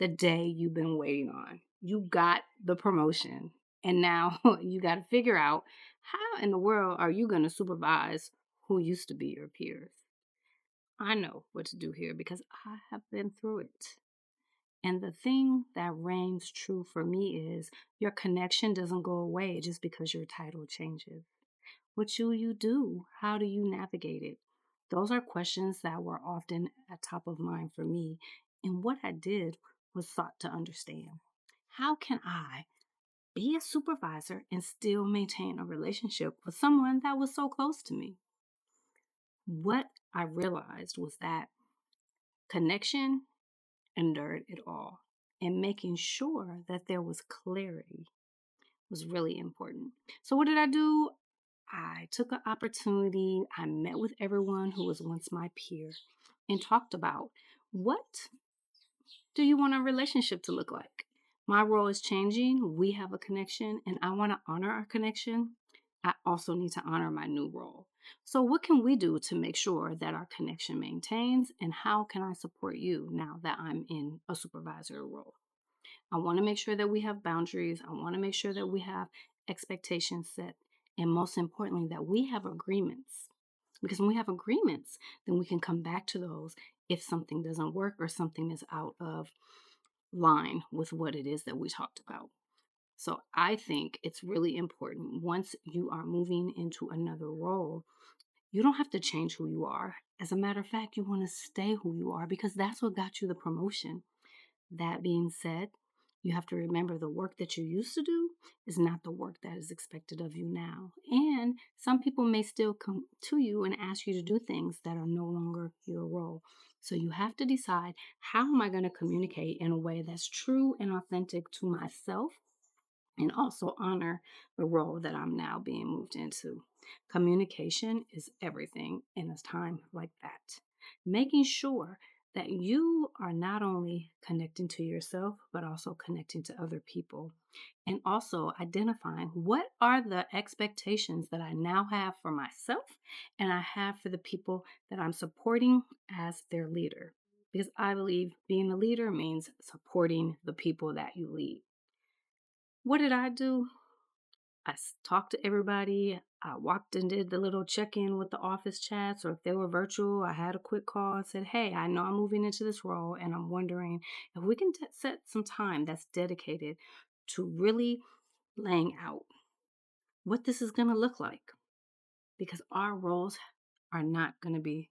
the day you've been waiting on. You got the promotion. And now you got to figure out how in the world are you going to supervise who used to be your peers. I know what to do here because I have been through it. And the thing that reigns true for me is your connection doesn't go away just because your title changes. What should you do? How do you navigate it? Those are questions that were often at top of mind for me. And what I did was sought to understand. How can I be a supervisor and still maintain a relationship with someone that was so close to me? What I realized was that connection endured it all, and making sure that there was clarity was really important. So, what did I do? I took an opportunity. I met with everyone who was once my peer and talked about what do you want our relationship to look like? My role is changing. We have a connection, and I want to honor our connection. I also need to honor my new role. So, what can we do to make sure that our connection maintains? And how can I support you now that I'm in a supervisory role? I want to make sure that we have boundaries. I want to make sure that we have expectations set. And most importantly, that we have agreements. Because when we have agreements, then we can come back to those if something doesn't work or something is out of line with what it is that we talked about. So I think it's really important once you are moving into another role, you don't have to change who you are. As a matter of fact, you want to stay who you are because that's what got you the promotion. That being said, you have to remember the work that you used to do is not the work that is expected of you now. And some people may still come to you and ask you to do things that are no longer your role. So you have to decide, how am I going to communicate in a way that's true and authentic to myself and also honor the role that I'm now being moved into? Communication is everything in a time like that. Making sure that you are not only connecting to yourself, but also connecting to other people. And also identifying what are the expectations that I now have for myself and I have for the people that I'm supporting as their leader. Because I believe being a leader means supporting the people that you lead. What did I do? Talked to everybody. I walked and did the little check-in with the office chats, or if they were virtual, I had a quick call and said, hey, I know I'm moving into this role and I'm wondering if we can set some time that's dedicated to really laying out what this is going to look like, because our roles are not going to be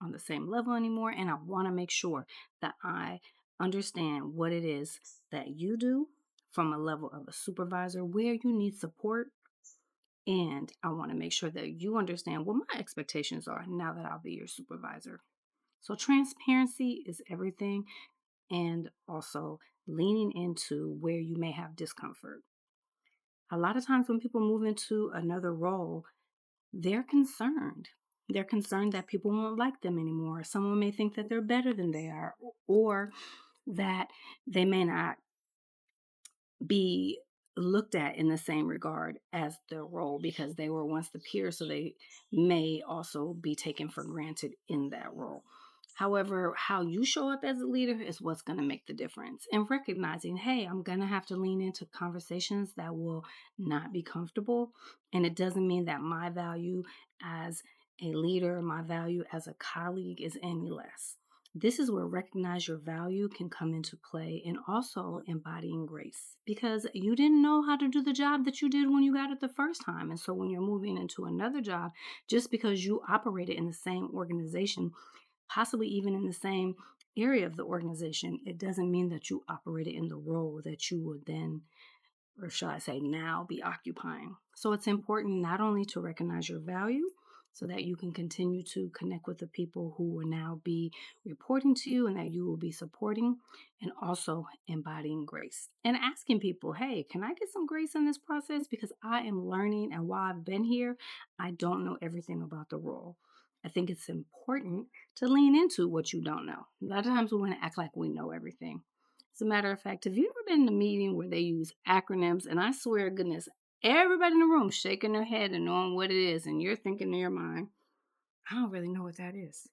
on the same level anymore. And I want to make sure that I understand what it is that you do from a level of a supervisor, where you need support. And I want to make sure that you understand what my expectations are now that I'll be your supervisor. So, transparency is everything, and also leaning into where you may have discomfort. A lot of times when people move into another role, they're concerned. They're concerned that people won't like them anymore. Someone may think that they're better than they are, or that they may not be looked at in the same regard as their role because they were once the peer, so they may also be taken for granted in that role. However, how you show up as a leader is what's going to make the difference. And recognizing, hey, I'm going to have to lean into conversations that will not be comfortable. And it doesn't mean that my value as a leader, my value as a colleague is any less. This is where recognize your value can come into play, and also embodying grace, because you didn't know how to do the job that you did when you got it the first time. And so when you're moving into another job, just because you operated in the same organization, possibly even in the same area of the organization, it doesn't mean that you operated in the role that you would then, or shall I say now, be occupying. So it's important not only to recognize your value so that you can continue to connect with the people who will now be reporting to you and that you will be supporting, and also embodying grace and asking people, hey, can I get some grace in this process? Because I am learning, and while I've been here, I don't know everything about the role. I think it's important to lean into what you don't know. A lot of times we want to act like we know everything. As a matter of fact, have you ever been in a meeting where they use acronyms? And I swear to goodness, everybody in the room shaking their head and knowing what it is, and you're thinking in your mind, I don't really know what that is.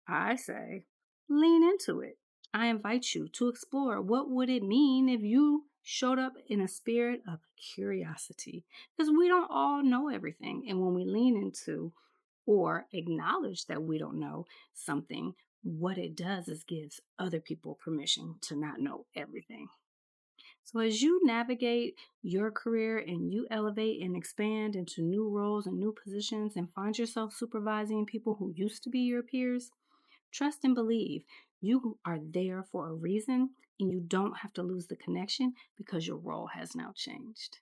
I say, lean into it. I invite you to explore what would it mean if you showed up in a spirit of curiosity, because we don't all know everything. And when we lean into or acknowledge that we don't know something, what it does is gives other people permission to not know everything. So, as you navigate your career and you elevate and expand into new roles and new positions and find yourself supervising people who used to be your peers, trust and believe you are there for a reason and you don't have to lose the connection because your role has now changed.